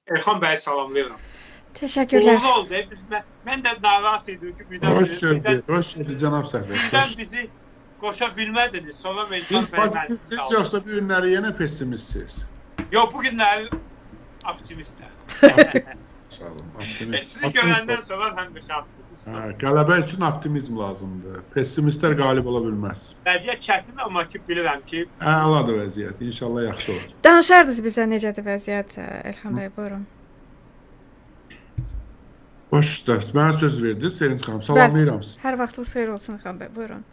Elxan bəyi salamlayıram. Təşəkkürlər. Uğurlu oldu. Mən də narahat edim ki, Hoş geldin, hoş geldin Cenab Səfər. birdən bizi qoşa bilmədiniz. Sonra Elxan Biz bəy məni pozitivsiz salamladı. yoksa bu günləri yenə pessimistsiz. Yox, bu günləri optimistlər. Sağ olun, Sizi optimist. görəndən sonra həmişə optimist. Qələbə üçün optimizm lazımdır. Pessimistlər qalib ola bilməz. Vəziyyət çətin, amma ki, bilirəm ki, Əladır vəziyyət. İnşallah yaxşı olur. Danışardınız bizə necədir vəziyyət Elxan bəy, buyurun. Xoş üstəz. Mənə söz verdiniz, Sevinç xanım. Salamlayıram sizi. Hər vaxtınız xeyir olsun Elxan bəy, buyurun.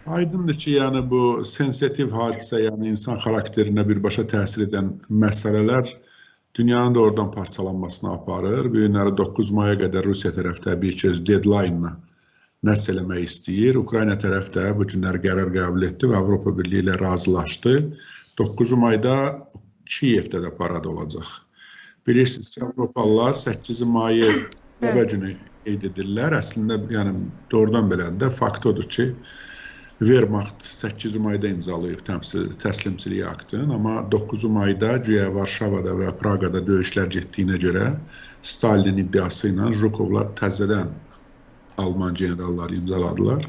Aydındır ki, yəni bu sensitiv hadisə, yəni insan xarakterinə birbaşa təsir edən məsələlər dünyanın da oradan parçalanmasına aparır. Bu günləri 9 maya qədər Rusiya tərəf təbii ki, öz deadline-la nəsə eləmək istəyir. Ukrayna tərəf də bu günləri qərar qəbul etdi və Avropa Birliyi ilə razılaşdı. 9 mayda Kiyevdə də parad olacaq. Bilirsiniz ki, Avropalılar 8 mayı Qələbə günü qeyd edirlər. Əslində, yəni doğrudan belədir də, fakt odur ki, Wehrmacht 8 mayda imzalayıb təslimçilik aktını, amma 9 mayda güya Varşavada və Praqada döyüşlər getdiyinə görə Stalinin iddiası ilə Zhukovla təzədən Alman generalları imzaladılar.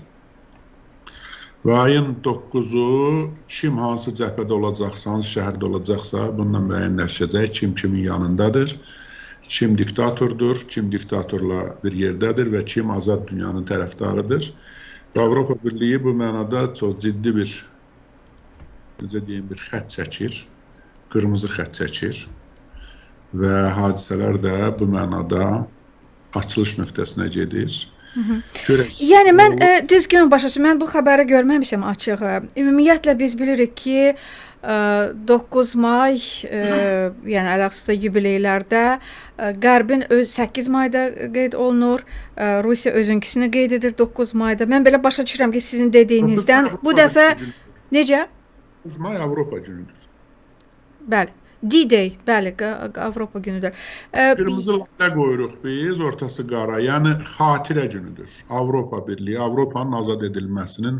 Və ayın 9-u kim hansı cəbhədə olacaqsa, hansı şəhərdə olacaqsa bununla müəyyənləşəcək, kim kimin yanındadır, kim diktatordur, kim diktatorla bir yerdədir və kim azad dünyanın tərəfdarıdır. Avropa Birliyi bu mənada çox ciddi bir, necə deyim, bir xətt çəkir, qırmızı xətt çəkir və hadisələr də bu mənada açılış nöqtəsinə gedir. Yəni mən düzgün başa düşürəm. Mən bu xəbəri görməmişəm açığı. Ümumiyyətlə biz bilirik ki, 9 may, yəni əlaqəsdə yubileylərdə Qərbin öz 8 mayda qeyd olunur, Rusiya özünküsünü qeyd edir 9 mayda. Mən belə başa düşürəm ki, sizin dediyinizdən bu dəfə necə? 9 may Avropa günüdür. Bəli. D-Day, bəli, Avropa günüdür. Qırmızı layla qoyuruq biz, ortası qara, yəni xatirə günüdür. Avropa Birliyi, Avropanın azad edilməsinin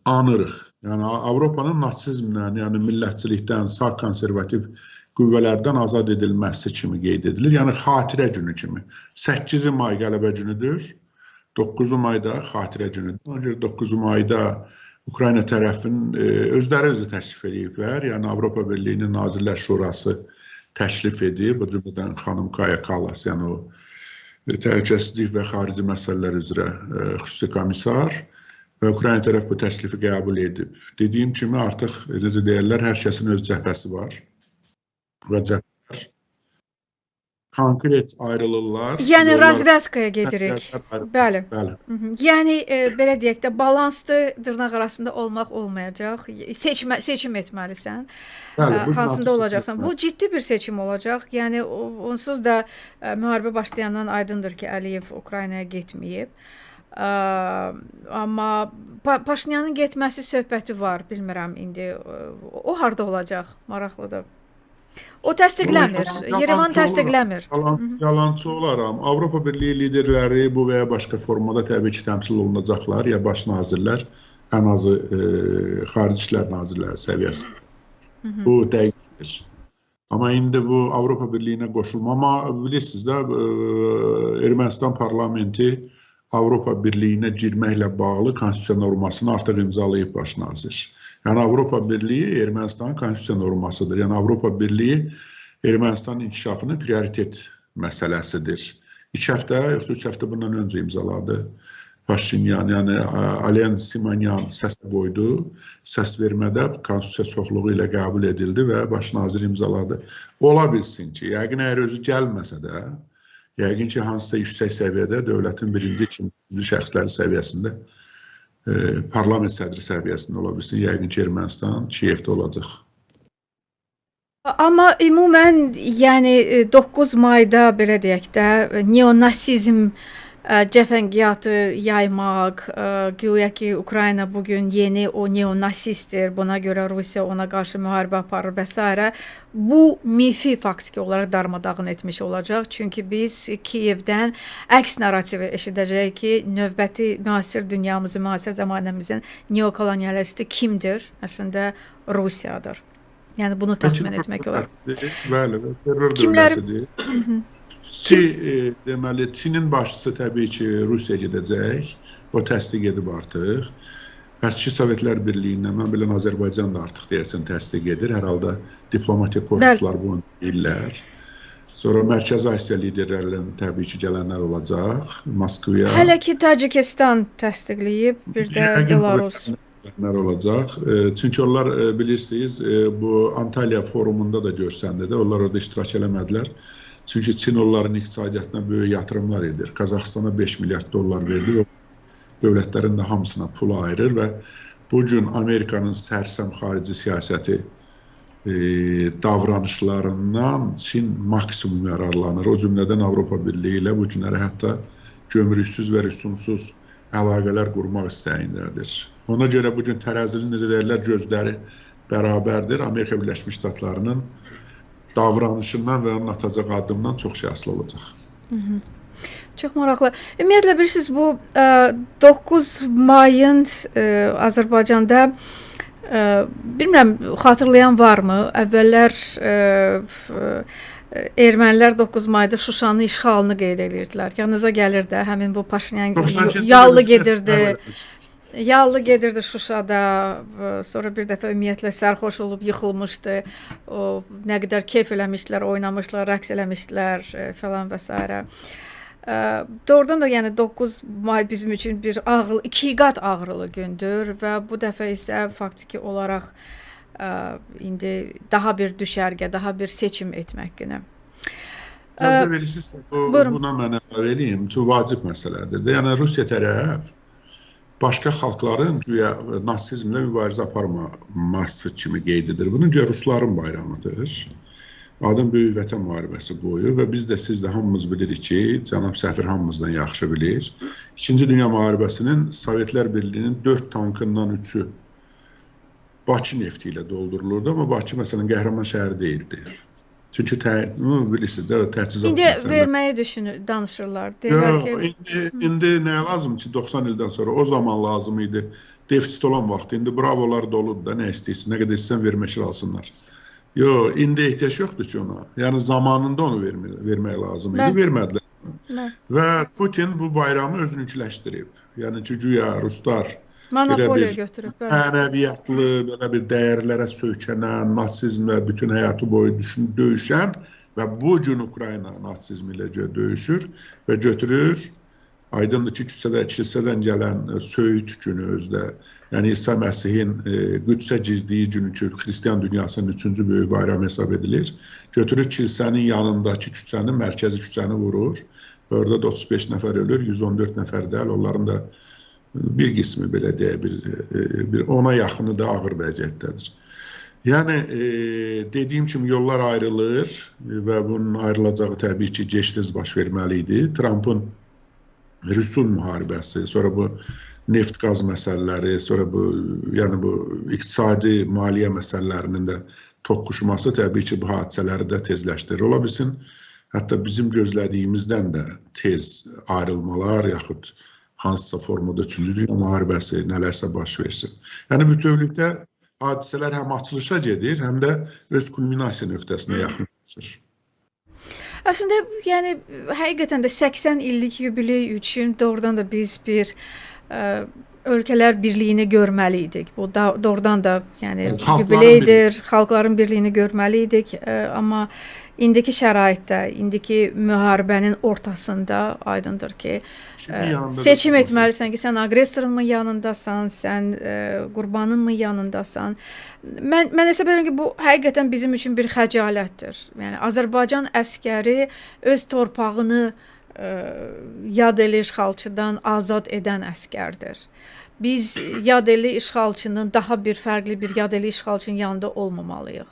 anırıq. Yəni Avropanın nasizmdən, yəni millətçilikdən, sağ konservativ qüvvələrdən azad edilməsi kimi qeyd edilir. Yəni xatirə günü kimi. 8 may qələbə günüdür, 9 mayda xatirə günüdür. Ona görə 9 mayda Ukrayna tərəfinin özləri özü təklif ediblər. Yəni Avropa Birliyinin Nazirlər Şurası təklif edib. Bu cümlədən xanım Kaya Kallas, yəni o təhlükəsizlik və xarici məsələlər üzrə xüsusi komissar və Ukrayna tərəf bu təklifi qəbul edib. Dediyim kimi artıq necə deyirlər, hər kəsin öz cəbhəsi var və cəbhələr konkret ayrılırlar. Yəni razvязкaya gedirik. Bəli. Bəli. Yəni belə deyək də balanslı dırnaq arasında olmaq olmayacaq. Seçim etməlisən. Bəli, Hansında olacaqsan. Bu ciddi bir seçim olacaq. Yəni onsuz da müharibə başlayandan aydındır ki, Əliyev Ukraynaya getməyib. Amma Paşinyanın getməsi söhbəti var, bilmirəm indi. O harda olacaq? Maraqlıdır. O təsdiqləmir. Yerevan təsdiqləmir. Yalançı olaram. Avropa Birliyi liderləri bu və ya başqa formada təbii ki, təmsil olunacaqlar. Ya baş nazirlər, ən azı xarici işlər nazirləri səviyyəsində. Bu dəqiqdir. Amma indi bu Avropa Birliyinə qoşulma. Amma bilirsiniz də, Ermənistan parlamenti Avropa Birliyinə girməklə bağlı konstitusiya normasını artıq imzalayıb baş nazir. Yəni Avropa Birliyi Ermənistanın konstitusiya normasıdır. Yəni Avropa Birliyi Ermənistanın inkişafının prioritet məsələsidir. 2 həftə, yoxsa 3 həftə bundan öncə imzaladı Paşinyan, yəni Alen Simonyan səsə qoydu. Səs vermədə konstitusiya çoxluğu ilə qəbul edildi və baş nazir imzaladı. Ola bilsin ki, yəqin əgər özü gəlməsə də, yəqin ki, hansısa yüksək səviyyədə dövlətin birinci, ikinci şəxsləri səviyyəsində, parlament sədri səviyyəsində ola bilsin, yəqin ki, Ermənistan Kiyevdə olacaq. Amma ümumən, yəni 9 mayda belə deyək də, neonasizm cəfəngiyatı yaymaq, güya ki, Ukrayna bugün yeni o neonasistdir, buna görə Rusiya ona qarşı müharibə aparır və s. Bu mifi faktiki olaraq darmadağın etmiş olacaq. Çünki biz Kiyevdən əks narrativi eşidəcəyik ki, növbəti müasir dünyamızın, müasir zəmanəmizin neokolonialisti kimdir? Əslində Rusiyadır. Yəni bunu təxmin etmək olar. Bəli, terror Kimlər- dövlətidir. Deməli, Çinin başçısı təbii ki, Rusiyaya gedəcək. O təsdiq edib artıq. Əski Sovetlər Birliyindən, mən bilən Azərbaycan da artıq deyəsən təsdiq edir. Hər halda diplomatik korpuslar bunu deyirlər. Sonra Mərkəzi Asiya liderlərinin təbii ki, gələnlər olacaq Moskvaya. Hələ ki Tacikistan təsdiqləyib, bir də Yəqin Belarus. gələnlər olacaq. Çünki onlar bilirsiniz, bu Antalya forumunda da görsəndi də, onlar orada iştirak eləmədilər. Çünki Çin onların iqtisadiyyatına böyük yatırımlar edir. Qazaxstana 5 milyard dollar verdi. Dövlətlərin də hamısına pul ayırır və bu gün Amerikanın sərsəm xarici siyasəti davranışlarından Çin maksimum yararlanır. O cümlədən Avropa Birliyi ilə bu günləri hətta gömrüksüz və rüsumsuz əlaqələr qurmaq istəyindədir. Ona görə bu gün tərəzinin necə deyirlər, gözləri bərabərdir. Amerika Birləşmiş Ştatlarının davranışından və onun atacaq addımdan çox şey asılı olacaq. Çox maraqlı. Ümumiyyətlə bilirsiniz, bu 9 mayın Azərbaycanda bilmirəm, xatırlayan varmı? Əvvəllər ermənilər 9 mayda Şuşanın işğalını qeyd edirdilər. Yanınıza gəlir də həmin bu Paşinyan yallı gedirdi. Yallı gedirdi Şuşada, sonra bir dəfə ümumiyyətlə sərxoş olub yıxılmışdı. O nə qədər keyf eləmişdilər, oynamışlar, rəqs eləmişdilər falan və s. Doğrudan da yəni 9 may bizim üçün bir ağrılı, 2 qat ağrılı gündür və bu dəfə isə faktiki olaraq indi daha bir düşərgə, daha bir seçim etmək günü. İcazə verirsinizsə, buna mən əlavə edeyim, çox vacib məsələdir. Yəni Rusiya tərəf başqa xalqların güya nasizmlə mübarizə aparması kimi qeyd edir. Bunun güya rusların bayramıdır. Adın Böyük Vətən müharibəsi qoyur və biz də, siz də hamımız bilirik ki, cənab səfir hamımızdan yaxşı bilir. İkinci Dünya müharibəsinin Sovetlər Birliyinin 4 tankından 3-ü Bakı nefti ilə doldurulurdu, amma Bakı məsələn qəhrəman şəhəri deyildi. Çünki bilirsiniz də təchizat İndi verməyi danışırlar. Deyirlər ki, indi nəyə lazım ki, 90 ildən sonra o zaman lazım idi. Defisit olan vaxt, indi bravolar doludur da, nə istəyirsin, nə qədər istəyirsən vermək alsınlar. Yox, indi ehtiyac yoxdur ki ona. Yəni zamanında onu vermək lazım idi, vermədilər. Və Putin bu bayramı özününkiləşdirib. Yəni ki, güya ruslar monopoliya götürüb. Mənəviyyatlı, belə bir dəyərlərə söykənən, nasizmlə bütün həyatı boyu döyüşən və bu gün Ukrayna nasizmi ilə döyüşür və götürür. Aydındır ki, kilsədən gələn söyüd günü özdə, yəni İsa Məsihin Qüdsə girdiyi günü ki, Xristiyan dünyasının 3-cü böyük bayram hesab edilir. Götürür kilsənin yanındakı küçəni, mərkəzi küçəni vurur və orada da 35 nəfər ölür, 114 nəfər dəl, onların da bir qismi belə deyə bir ona yaxını da ağır vəziyyətdədir. Yəni, dediyim kimi yollar ayrılır və bunun ayrılacağı təbii ki, gec-tez baş verməli idi. Trumpın Rüsul müharibəsi, sonra bu neft-qaz məsələləri, sonra bu iqtisadi maliyyə məsələlərinin də toqquşması təbii ki, bu hadisələri də tezləşdirir. Ola bilsin, hətta bizim gözlədiyimizdən də tez ayrılmalar, yaxud hansısa formada 3-cü Dünya müharibəsi, nələrsə baş versin. Yəni, bütövlükdə hadisələr həm açılışa gedir, həm də öz kulminasiya nöqtəsinə yaxınlaşır. Əslində, yəni həqiqətən də 80 illik yubiley üçün doğrudan da biz bir ölkələr birliyini görməli idik. Bu doğrudan da yəni yubileydir, xalqların birliyini görməli idik. Amma indiki şəraitdə, indiki müharibənin ortasında aydındır ki, seçim etməlisən ki, sən aqressorun mu yanındasan, sən qurbanın mı yanındasan. Mən hesab edirəm ki, bu həqiqətən bizim üçün bir xəcalətdir. Yəni Azərbaycan əskəri öz torpağını yad eli işğalçıdan azad edən əskərdir. Biz yad eli işğalçının daha bir fərqli bir yad eli işğalçının yanında olmamalıyıq.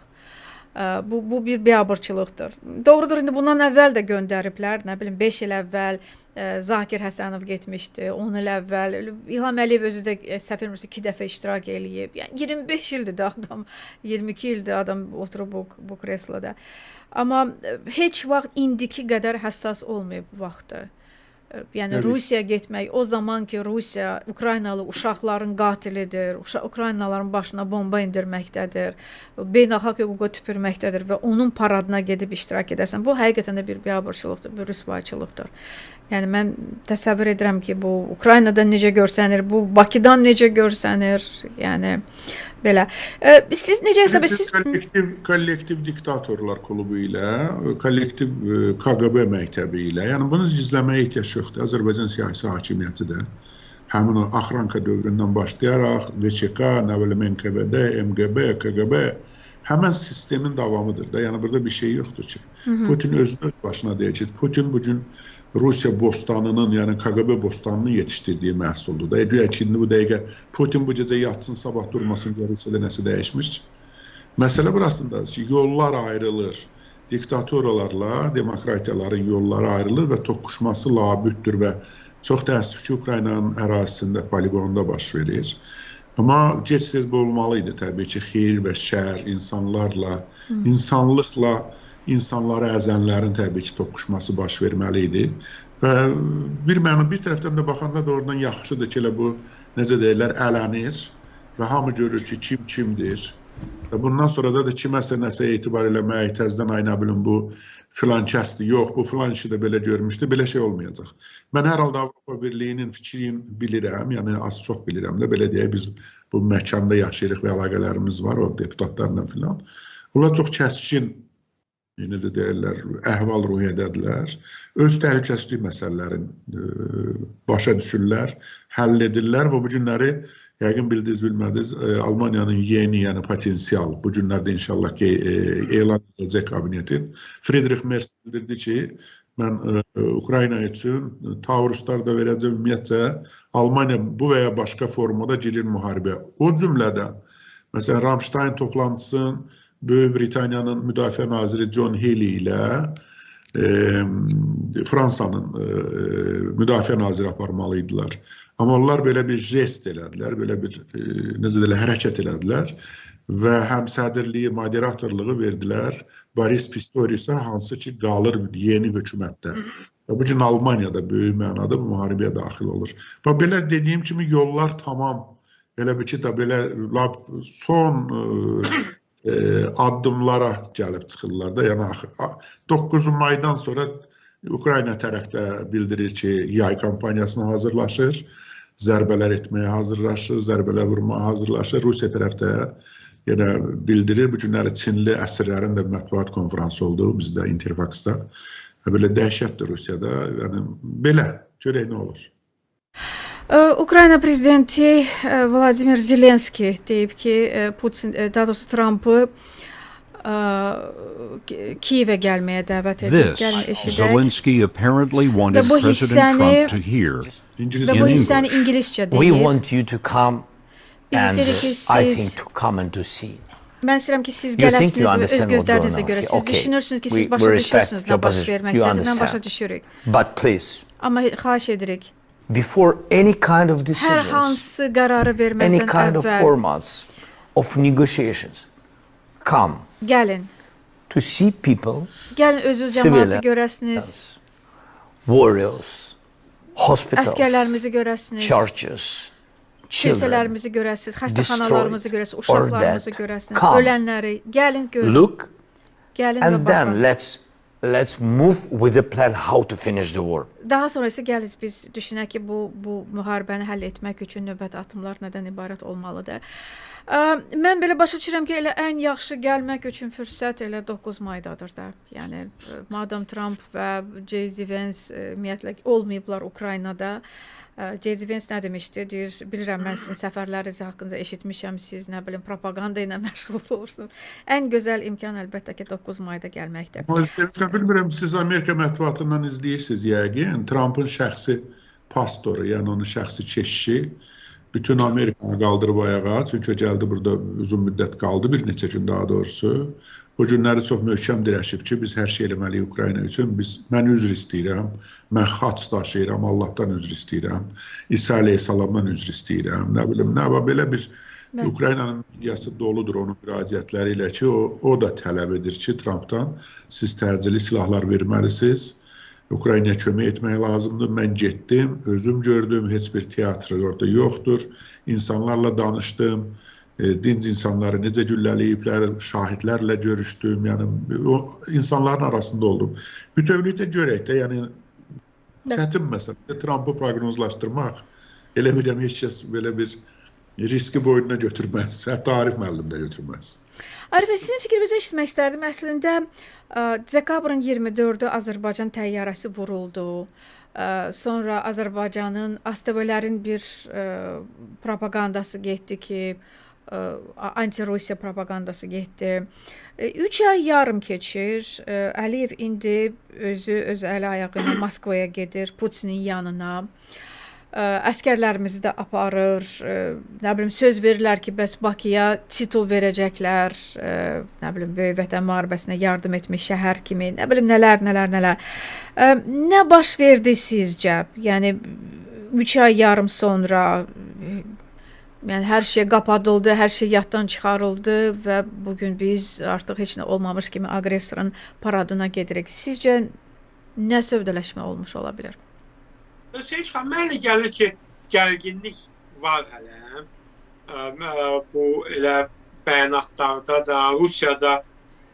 Bu bir biabırçılıqdır. Doğrudur, indi bundan əvvəl də göndəriblər, nə bilim 5 il əvvəl Zakir Həsənov getmişdi, 10 il əvvəl İlham Əliyev özü də səfir mürsü 2 dəfə iştirak eləyib. Yəni 25 ildir də adam, 22 ildir adam oturub bu kresloda. Amma heç vaxt indiki qədər həssas olmayıb vaxtı. Yəni Evet. Rusiyaya getmək, o zaman ki Rusiya Ukraynalı uşaqların qatilidir, Ukraynalıların başına bomba endirməkdədir, beynəlxalq hüquqa tüpürməkdədir və onun paradına gedib iştirak edərsən. Bu həqiqətən də bir biabırçılıqdır, bir rüsvayçılıqdır. Yəni mən təsəvvür edirəm ki, bu Ukraynada necə görsənir, bu Bakıdan necə görsənir. Yəni belə. Siz necə hesab edirsiniz? Kollektiv diktatorlar klubu ilə, kollektiv KGB məktəbi ilə, yəni bunu gizləməyə ehtiyac yoxdur. Azərbaycan siyasi hakimiyyəti də həmin o Axranka dövründən başlayaraq VÇK, nə bilim NKVD, MGB, KGB həmən sistemin davamıdır da. Yəni burada bir şey yoxdur ki. Putin özünü başına deyir ki, Putin bugün Rusiya bostanının, yəni KGB bostanının yetişdirdiyi məhsuldur da. Güya ki, bu dəqiqə Putin bu gecə yatsın, sabah durmasın ki, Rusiyada nəsə dəyişmiş. Məsələ burasındadır ki, yollar ayrılır. Diktatoralarla demokratiyaların yolları ayrılır və toqquşması labüddür və çox təəssüf ki, Ukraynanın ərazisində, poligonda baş verir. Amma gec-tez bu olmalıydı təbii ki, xeyir və şər, insanlarla, insanlıqla insanları əzənlərin təbii ki, toqquşması baş verməli idi. Və bir tərəfdən də baxanda doğrudan yaxşıdır ki, elə bu, necə deyirlər, ələnir və hamı görür ki, kim kimdir. Və bundan sonra da kiməsə nəsə etibar eləmək, təzdən ay nə bilim bu filan kəsdir, yox, bu filan işi də belə görmüşdü, belə şey olmayacaq. Mən hər halda Avropa Birliyinin fikrini bilirəm, yəni az çox bilirəm də, belə deyək, biz bu məkanda yaşayırıq və əlaqələrimiz var, o deputatlarla filan. Onlar çox kəskin, necə deyirlər, əhval-ruhiyyədədirlər. Öz təhlükəsizlik məsələlərini başa düşürlər, həll edirlər və bu günləri, yəqin bildiniz, bilmədiniz, Almaniyanın yeni, yəni potensial, bu günlərdə inşallah ki, elan edəcək kabinetin, Friedrich Merz bildirdi ki, mən Ukrayna üçün tavruslar da verəcəm, ümumiyyətcə, Almaniya bu və ya başqa formada girir müharibə. O cümlədən, məsələn, Ramstein toplantısının Böyük Britaniyanın müdafiə naziri John Healey ilə Fransanın müdafiə naziri aparmalıydılar. Amma onlar belə bir jest elədilər, belə bir necə deyirlər, hərəkət elədilər və həm sədrliyi, moderatorluğu verdilər Boris Pistoriusa, hansı ki qalır yeni hökumətdə. Və bu gün Almaniyada böyük mənada bu müharibəyə daxil olur. Və belə dediyim kimi yollar tamam, elə bir ki, belə son addımlara gəlib çıxırlar da. Yəni 9 maydan sonra Ukrayna tərəfdə bildirir ki, yay kampaniyasına hazırlaşır, zərbələr etməyə hazırlaşır, zərbələr vurmağa hazırlaşır. Rusiya tərəfdə yenə bildirir. Bu günləri Çinli əsirlərin də mətbuat konferansı oldu bizdə Interfaxda. Belə dəhşətdir Rusiyada. Yəni belə görək nə olur. Ukrayna prezidenti Vladimir Zelenski deyib ki, Putin, daha doğrusu Trump'ı Kiyevə gəlməyə dəvət edib. This, Zelensky apparently wanted President Trump to hear. Və bu hissəni ingiliscə deyib. We want you to come and İstəyirik I ki, think siz to come and to see. Mən istəyirəm ki, siz You think gələsiniz you və öz understand what's gözlərinizə going görə. on. Siz Okay. düşünürsünüz ki, We siz başa respect düşürsünüz your nə baş position. You verməkdədir. Mən understand. başa düşürük. But please, Amma xahiş edirik. before any kind of Hər decisions, hansı qərarı any verməzdən kind of əvvəl formats of negotiations, come gəlin. to see people, Gəlin özünüz Civilians. cəmaatı görəsiniz, warriors, hospitals, əsgərlərimizi görəsiniz, churches, children. kilsələrimizi görəsiniz, xəstəxanalarımızı görəsiniz, uşaqlarımızı or dead. görəsiniz, Come. ölənləri. Gəlin görün, Look, gəlin və and then baxın. let's move with a plan how to finish the war. Daha sonra isə gəliz biz düşünək ki, bu müharibəni həll etmək üçün növbəti addımlar nədən ibarət olmalıdır. Mən belə başa düşürəm ki, elə ən yaxşı gəlmək üçün fürsət elə 9 maydadır da. Yəni madam Trump və J.D. Vance ümumiyyətlə olmayıblar Ukraynada. J.D. Vance nə demişdi? Deyir, bilirəm mən sizin səfərləriniz haqqında eşitmişəm, siz nə bilim propaganda ilə məşğul olursunuz. Ən gözəl imkan əlbəttə ki 9 mayda gəlməkdir. Bilmirəm, siz Amerika mətbuatından izləyirsiniz yəqin. Trump'ın şəxsi pastoru, yəni onun şəxsi keşişi bütün Amerikanı qaldırıb ayağa. Çünki o gəldi burada uzun müddət qaldı, bir neçə gün daha doğrusu. Bu günləri çox möhkəm dirəşib ki, biz hər şey eləməliyik Ukrayna üçün. Mən üzr istəyirəm, mən xaç daşıyıram, Allahdan üzr istəyirəm, İsa əleyhissalamdan üzr istəyirəm, nə bilim, nə var, belə bir Ukraynanın mediası doludur onun müraciətləri ilə ki, o da tələb edir ki, Trump'dan siz təcili silahlar verməlisiniz Ukraynaya kömək etmək lazımdır. Mən getdim, özüm gördüm, heç bir teatr orada yoxdur. İnsanlarla danışdım, dinc insanları necə güllələyiblər, şahidlərlə görüşdüm, yəni o insanların arasında oldum. Bütövlükdə görək də, yəni çətin məsələ. Trumpı proqnozlaşdırmaq, elə biləm heç kəs belə bir riski boynuna götürməz, hətta Arif müəllim də götürməz. Arif, sizin fikrinizi eşitmək istərdim. Əslində, dekabrın 24-ü Azərbaycan təyyarəsi vuruldu. Sonra Azərbaycanın ASTV-lərin bir propagandası getdi ki, anti-Rusiya propagandası getdi. 3 ay yarım keçir. Əliyev indi özü öz əli ayağı ilə Moskvaya gedir, Putinin yanına. Əskərlərimizi də aparır, nə bilim, söz verirlər ki, bəs Bakıya titul verəcəklər, nə bilim, Böyük Vətən müharibəsinə yardım etmiş şəhər kimi, nə bilim, nələr. Nə baş verdi sizcə? Yəni, 3 ay yarım sonra yəni, hər şey qapadıldı, hər şey yaddan çıxarıldı və bugün biz artıq heç nə olmamış kimi aqressorun paradına gedirik. Sizcə, nə sövdələşmə olmuş ola bilər? Hüseyin xan, mənə gəlir ki, gərginlik var hələ. Bu elə bəyanatlarda da, Rusiyada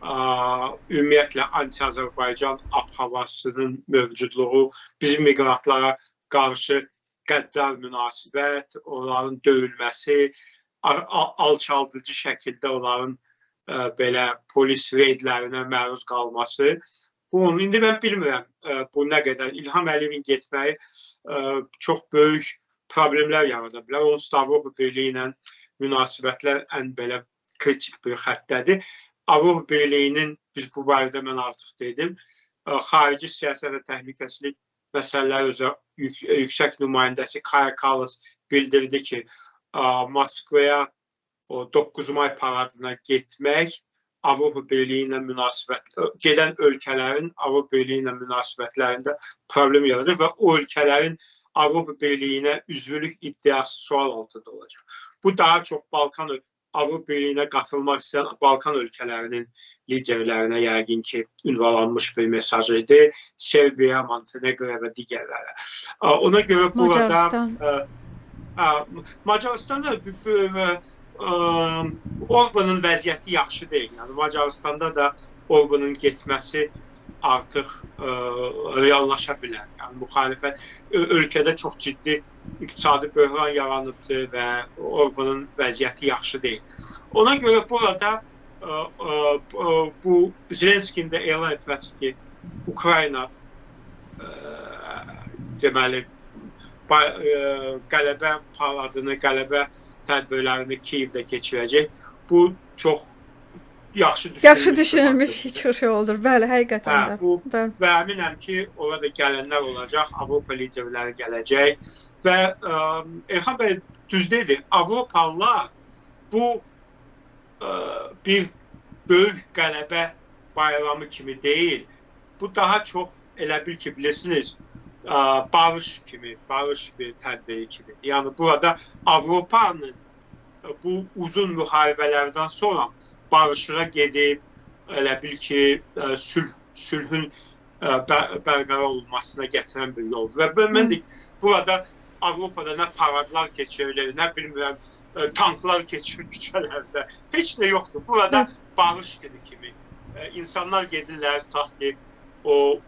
ümumiyyətlə anti-Azərbaycan ab-havasının mövcudluğu, bizim miqrantlara qarşı qəddar münasibət, onların döyülməsi, alçaldıcı şəkildə onların belə polis reydlərinə məruz qalması. İndi mən bilmirəm, bu nə qədər İlham Əliyevin getməyi çox böyük problemlər yarada bilər. Onsuz da Avropa Birliyi ilə münasibətlər ən belə kritik bir xəttədir. Avropa Birliyinin, biz bu barədə mən artıq dedim, xarici siyasət və təhlükəsizlik məsələləri üzrə yüksək nümayəndəsi Kaja Kallas bildirdi ki, Moskvaya 9 may paradına getmək Avropa Birliyi ilə gedən ölkələrin Avropa Birliyi ilə münasibətlərində problem yaradır və o ölkələrin Avropa Birliyinə üzvlük iddiası sual altında olacaq. Bu daha çox Avropa Birliyinə qatılmaq istəyən Balkan ölkələrinin liderlərinə yəqin ki, ünvanlanmış bir mesaj idi. Serbiya, Montenegro və digərlərə. Ona görə burada Macaristanda Orbanın vəziyyəti yaxşı deyil. Yəni, Macaristanda da Orbanın getməsi artıq reallaşa bilər. Yəni, müxalifət ölkədə çox ciddi iqtisadi böhran yaranıbdır və Orbanın vəziyyəti yaxşı deyil. Ona görə burada bu Zelenskinin də elan etməsi ki, Ukrayna deməli qələbə paradını, qələbə tədbirlərini Kiyevdə keçirəcək. Bu çox yaxşı düşünülmüş şey olur. Bəli, həqiqətən də. Və əminəm ki, orada gələnlər olacaq, Avropa liderləri gələcək və Elxan bəy düz dedi, Avropalılar bu bir böyük qələbə bayramı kimi deyil. Bu daha çox elə bil ki, bilirsiniz, barış bir tədbiri kimi. Yəni, burada Avropanın bu uzun müharibələrdən sonra barışığa gedib, elə bil ki, sülhün bərqərar olmasına gətirən bir yoldur. Və mən deyik, burada Avropada nə paradlar keçirilir, nə bilmirəm, tanklar keçirir küçələrdə. Heç də yoxdur. Burada barış günü kimi. İnsanlar gedirlər, tutaq ki, o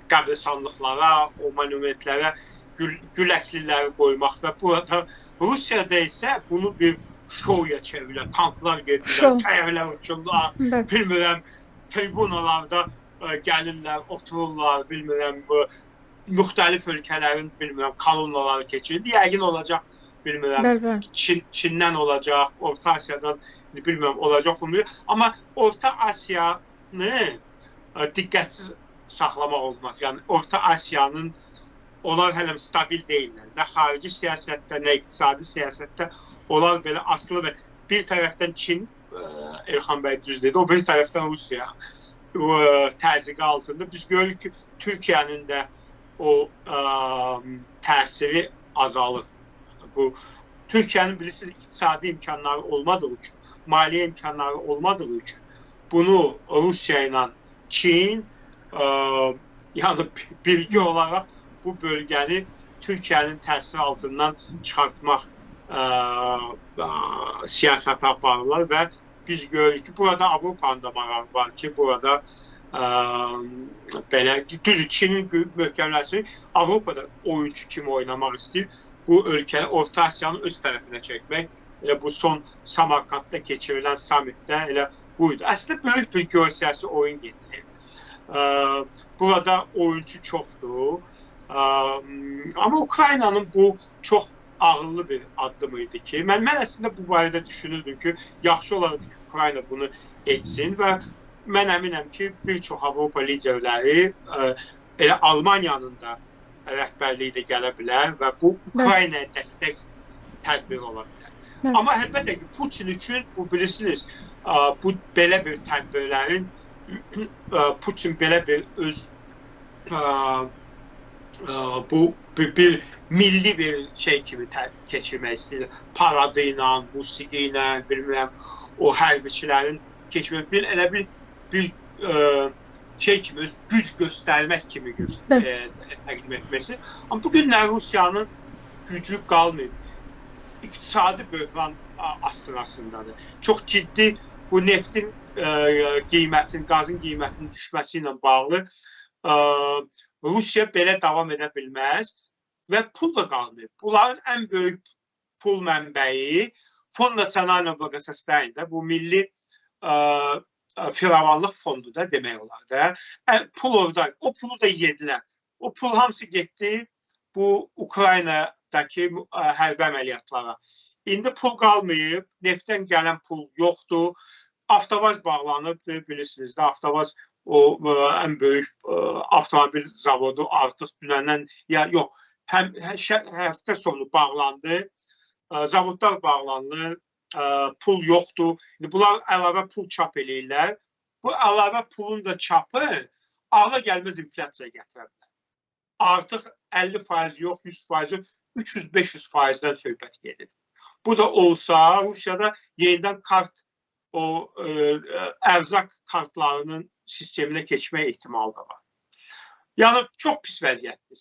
qəbristanlıqlara, o monumentlərə güləkliləri qoymaq və burada Rusiyada isə bunu bir şouya çevirilər, tanklar gedirlər, təyyarələr uçurlar, bilmirəm, tribunalarda gəlirlər, otururlar, bilmirəm, müxtəlif ölkələrin, bilmirəm, kolonnaları keçirir. Yəqin olacaq, bilmirəm, Çindən olacaq, Orta Asiyadan, bilmirəm, olacaq. Amma Orta Asiyanı diqqətsiz saxlamaq olmaz. Yəni, Orta Asiyanın onlar hələm stabil deyirlər. Nə xarici siyasətdə, nə iqtisadi siyasətdə onlar belə asılı və bir tərəfdən Çin, Elxan bəy düz dedi, o bir tərəfdən Rusiya təzyiqi altında. Biz görürük ki, Türkiyənin də o təsiri azalır. Bu, Türkiyənin bilirsiniz, iqtisadi imkanları olmadığı üçün, maliyyə imkanları olmadığı üçün bunu Rusiya ilə Çin Yəni birgə olaraq bu bölgəni Türkiyənin təsiri altından çıxartmaq siyasəti aparırlar və biz görürük ki, burada Avropanın da marağı var ki, burada belə düz Çinin möhkəmləşmə Avropada oyuncu kimi oynamaq istəyir. Bu ölkəni Orta Asiyanın öz tərəfinə çəkmək. Elə bu son Samarkandda keçirilən sammitdə elə buydu. Əslində böyük bir göstərişi oyun gedir. Burada oyuncu çoxdur. Amma Ukraynanın bu çox ağıllı bir addım idi ki, mən əslində bu barədə düşünürdüm ki, yaxşı olardı ki, Ukrayna bunu etsin və mən əminəm ki, bir çox Avropa liderləri elə Almaniyanın da rəhbərliyi də gələ bilər və bu Ukraynaya dəstək tədbir ola bilər. Amma əlbəttə ki, Putin üçün bu bilirsiniz, bu belə bir tədbirlərin Putin belə bir öz bu bir milli bir şey kimi keçirmək istəyir. Paradı ilə, musiqi ilə, bilmirəm, o hərbiçilərin keçirmək, elə bir şey kimi, öz güc göstərmək kimi təqdim etməsi. Amma bu günlər Rusiyanın gücü qalmayıb. İqtisadi böhran astanasındadır. Çox ciddi bu neftin qiymətinin, qazın qiymətinin düşməsi ilə bağlı Rusiya belə davam edə bilməz və pul da qalmayıb. Bunların ən böyük pul mənbəyi Fond Nasionalного Благосостояния, bu milli firavanlıq fondu da demək olar da. Pul orada, o pulu da yedilər. O pul hamısı getdi bu Ukraynadakı hərbi əməliyyatlara. İndi pul qalmayıb, neftdən gələn pul yoxdur. Avtovaz bağlanıb, bilirsiniz də, Avtovaz o ən böyük avtomobil zavodu artıq dünəndən, yox, həftə sonu bağlandı, zavodlar bağlandı, pul yoxdur. Bunlar əlavə pul çap eləyirlər. Bu əlavə pulun da çapı ağla gəlməz inflyasiya gətirə bilər. Artıq 50% yox, 100% yox, 300-500%-dən söhbət gedir. Bu da olsa, Rusiyada yenidən o ərzaq kartlarının sisteminə keçmək ehtimalı da var. Yəni, çox pis vəziyyətdir.